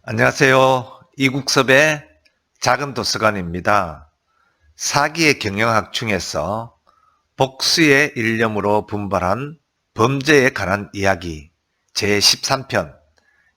안녕하세요. 이국섭의 작은 도서관입니다. 사기의 경영학 중에서 복수의 일념으로 분발한 범죄에 관한 이야기 제13편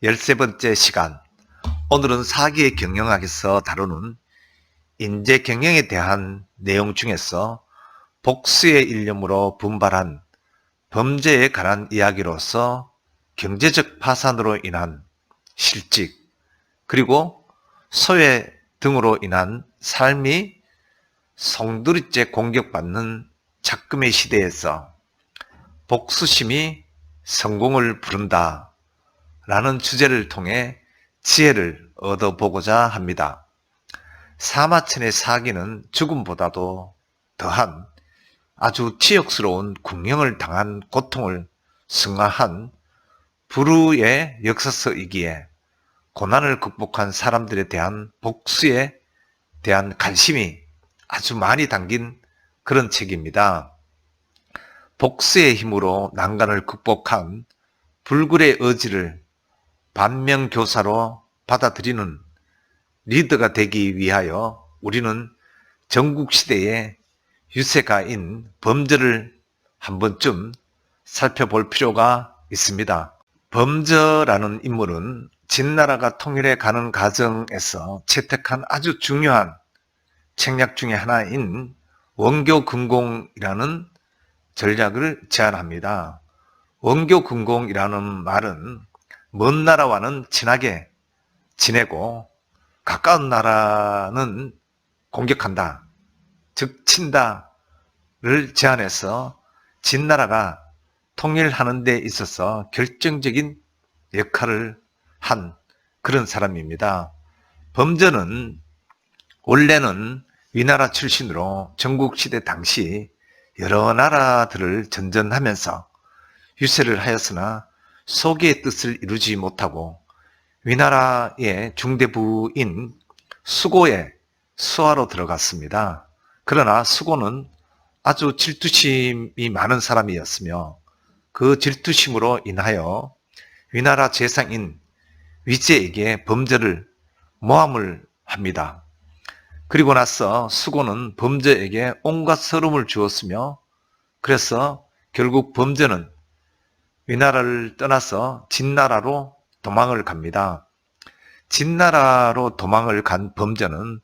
13번째 시간. 오늘은 사기의 경영학에서 다루는 인재경영에 대한 내용 중에서 복수의 일념으로 분발한 범죄에 관한 이야기로서 경제적 파산으로 인한 실직, 그리고 소외 등으로 인한 삶이 송두리째 공격받는 작금의 시대에서 복수심이 성공을 부른다 라는 주제를 통해 지혜를 얻어보고자 합니다. 사마천의 사기는 죽음보다도 더한 아주 치욕스러운 궁형을 당한 고통을 승화한 불후의 역사서이기에 고난을 극복한 사람들에 대한 복수에 대한 관심이 아주 많이 담긴 그런 책입니다. 복수의 힘으로 난간을 극복한 불굴의 의지를 반면교사로 받아들이는 리더가 되기 위하여 우리는 전국시대의 유세가인 범저를 한 번쯤 살펴볼 필요가 있습니다. 범저라는 인물은 진나라가 통일해 가는 과정에서 채택한 아주 중요한 책략 중의 하나인 원교근공이라는 전략을 제안합니다. 원교근공이라는 말은 먼 나라와는 친하게 지내고 가까운 나라는 공격한다, 즉 친다를 제안해서 진나라가 통일하는 데 있어서 결정적인 역할을 한 그런 사람입니다. 범저는 원래는 위나라 출신으로 전국시대 당시 여러 나라들을 전전하면서 유세를 하였으나 소기의 뜻을 이루지 못하고 위나라의 중대부인 수고의 수하로 들어갔습니다. 그러나 수고는 아주 질투심이 많은 사람이었으며 그 질투심으로 인하여 위나라 재상인 위제에게 범저를 모함을 합니다. 그리고 나서 수고는 범저에게 온갖 서름을 주었으며 그래서 결국 범저는 위나라를 떠나서 진나라로 도망을 갑니다. 진나라로 도망을 간 범저는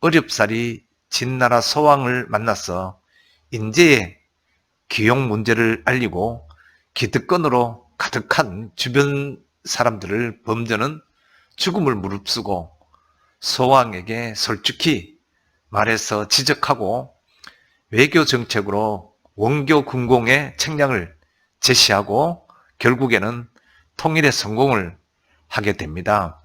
어렵사리 진나라 소왕을 만나서 인재의 기용 문제를 알리고 기득권으로 가득한 주변 사람들을 범저는 죽음을 무릅쓰고 소왕에게 솔직히 말해서 지적하고 외교 정책으로 원교근공의 책략을 제시하고 결국에는 통일의 성공을 하게 됩니다.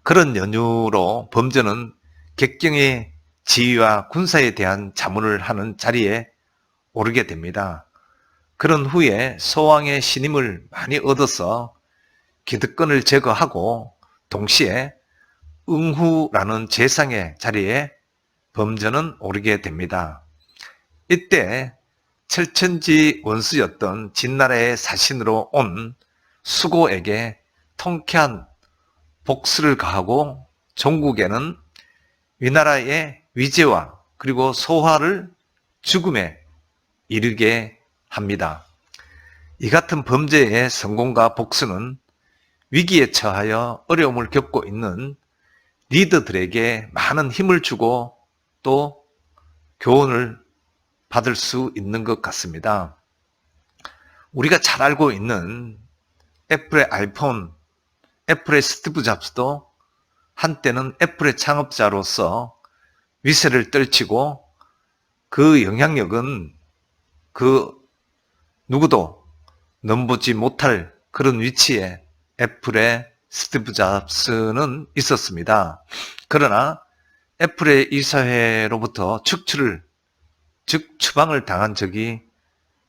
그런 연유로 범저는 객경의 지위와 군사에 대한 자문을 하는 자리에 오르게 됩니다. 그런 후에 소왕의 신임을 많이 얻어서 기득권을 제거하고 동시에 응후라는 재상의 자리에 범저는 오르게 됩니다. 이때 철천지 원수였던 진나라의 사신으로 온 수고에게 통쾌한 복수를 가하고 종국에는 위나라의 위제와 그리고 소화를 죽음에 이르게 합니다. 이 같은 범죄의 성공과 복수는 위기에 처하여 어려움을 겪고 있는 리더들에게 많은 힘을 주고 또 교훈을 받을 수 있는 것 같습니다. 우리가 잘 알고 있는 애플의 아이폰, 애플의 스티브 잡스도 한때는 애플의 창업자로서 위세를 떨치고 그 영향력은 그 누구도 넘보지 못할 그런 위치에 애플의 스티브 잡스는 있었습니다. 그러나 애플의 이사회로부터 추방을 당한 적이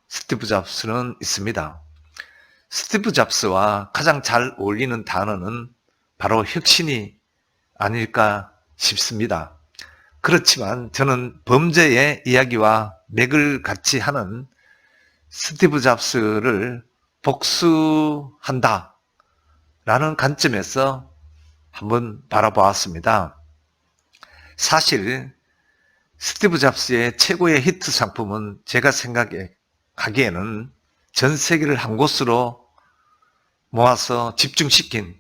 스티브 잡스는 있습니다. 스티브 잡스와 가장 잘 어울리는 단어는 바로 혁신이 아닐까 싶습니다. 그렇지만 저는 범죄의 이야기와 맥을 같이 하는 스티브 잡스를 복수한다 라는 관점에서 한번 바라보았습니다. 사실 스티브 잡스의 최고의 히트 상품은 제가 생각하기에는 전 세계를 한 곳으로 모아서 집중시킨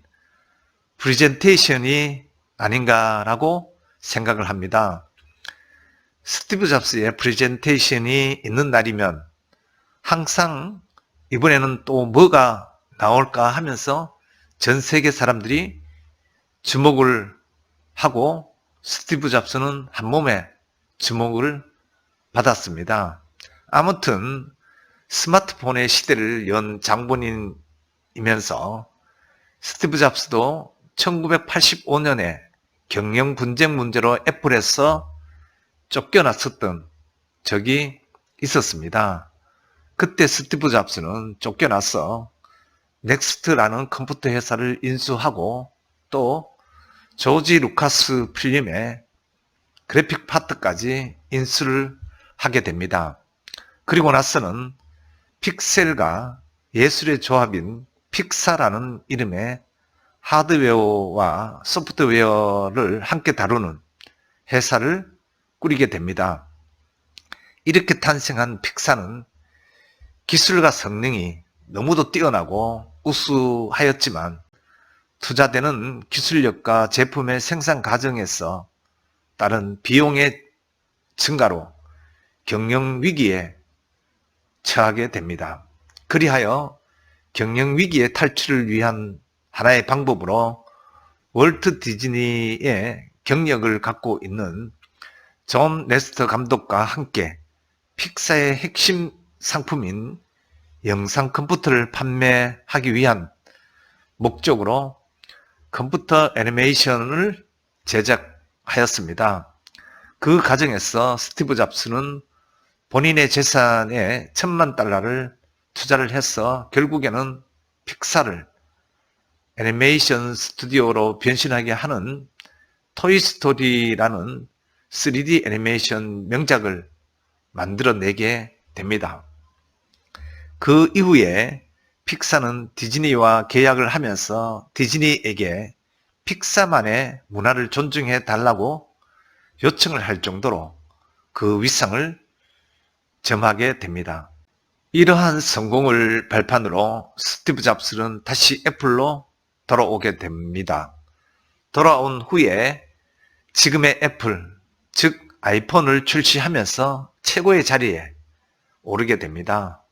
프레젠테이션이 아닌가라고 생각을 합니다. 스티브 잡스의 프레젠테이션이 있는 날이면 항상 이번에는 또 뭐가 나올까 하면서 전 세계 사람들이 주목을 하고 스티브 잡스는 한 몸에 주목을 받았습니다. 아무튼 스마트폰의 시대를 연 장본인이면서 스티브 잡스도 1985년에 경영 분쟁 문제로 애플에서 쫓겨났었던 적이 있었습니다. 그때 스티브 잡스는 쫓겨나서 넥스트라는 컴퓨터 회사를 인수하고 또 조지 루카스 필름의 그래픽 파트까지 인수를 하게 됩니다. 그리고 나서는 픽셀과 예술의 조합인 픽사라는 이름의 하드웨어와 소프트웨어를 함께 다루는 회사를 꾸리게 됩니다. 이렇게 탄생한 픽사는 기술과 성능이 너무도 뛰어나고 우수하였지만 투자되는 기술력과 제품의 생산 과정에서 따른 비용의 증가로 경영 위기에 처하게 됩니다. 그리하여 경영 위기의 탈출을 위한 하나의 방법으로 월트 디즈니의 경력을 갖고 있는 존 레스터 감독과 함께 픽사의 핵심 상품인 영상 컴퓨터를 판매하기 위한 목적으로 컴퓨터 애니메이션을 제작하였습니다. 그 과정에서 스티브 잡스는 본인의 재산의 $10,000,000를 투자를 해서 결국에는 픽사를 애니메이션 스튜디오로 변신하게 하는 토이스토리라는 3D 애니메이션 명작을 만들어내게 됩니다. 그 이후에 픽사는 디즈니와 계약을 하면서 디즈니에게 픽사만의 문화를 존중해 달라고 요청을 할 정도로 그 위상을 점하게 됩니다. 이러한 성공을 발판으로 스티브 잡스는 다시 애플로 돌아오게 됩니다. 돌아온 후에 지금의 애플, 즉 아이폰을 출시하면서 최고의 자리에 오르게 됩니다.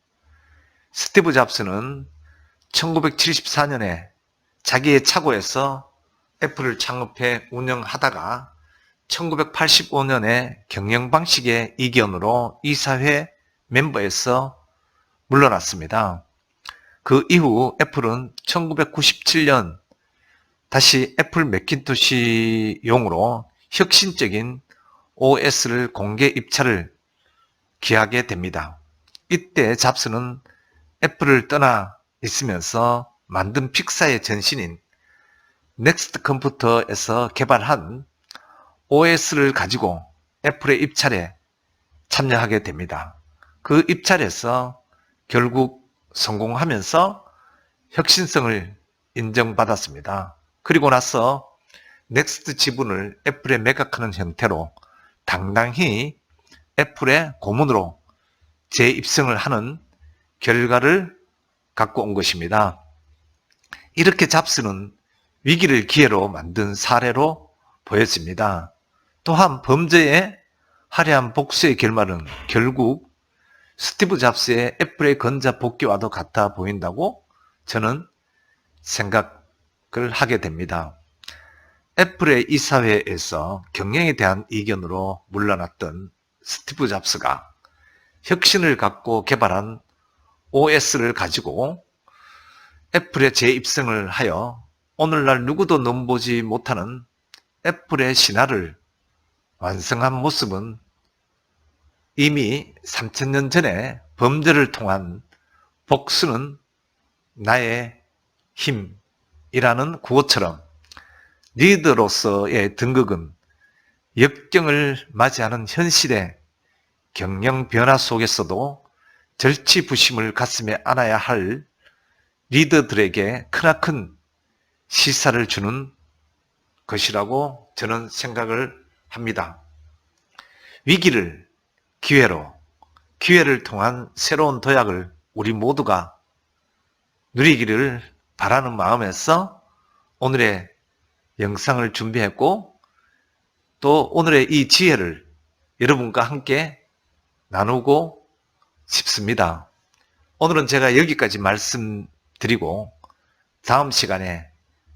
스티브 잡스는 1974년에 자기의 차고에서 애플을 창업해 운영하다가 1985년에 경영 방식의 이견으로 이사회 멤버에서 물러났습니다. 그 이후 애플은 1997년 다시 애플 매cintosh용으로 혁신적인 OS를 공개 입찰을 기하게 됩니다. 이때 잡스는 애플을 떠나 있으면서 만든 픽사의 전신인 넥스트 컴퓨터에서 개발한 OS를 가지고 애플의 입찰에 참여하게 됩니다. 그 입찰에서 결국 성공하면서 혁신성을 인정받았습니다. 그리고 나서 넥스트 지분을 애플에 매각하는 형태로 당당히 애플의 고문으로 재입성을 하는 결과를 갖고 온 것입니다. 이렇게 잡스는 위기를 기회로 만든 사례로 보여집니다. 또한 범죄의 화려한 복수의 결말은 결국 스티브 잡스의 애플의 건자 복귀와도 같아 보인다고 저는 생각을 하게 됩니다. 애플의 이사회에서 경영에 대한 이견으로 물러났던 스티브 잡스가 혁신을 갖고 개발한 OS를 가지고 애플에 재입성을 하여 오늘날 누구도 넘보지 못하는 애플의 신화를 완성한 모습은 이미 3000년 전에 범죄를 통한 복수는 나의 힘이라는 구호처럼 리더로서의 등극은 역경을 맞이하는 현실의 경영 변화 속에서도 절치부심을 가슴에 안아야 할 리더들에게 크나큰 시사를 주는 것이라고 저는 생각을 합니다. 위기를 기회로, 기회를 통한 새로운 도약을 우리 모두가 누리기를 바라는 마음에서 오늘의 영상을 준비했고, 또 오늘의 이 지혜를 여러분과 함께 나누고 싶습니다. 오늘은 제가 여기까지 말씀드리고 다음 시간에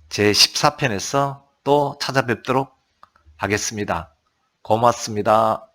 제 14편에서 또 찾아뵙도록 하겠습니다. 고맙습니다.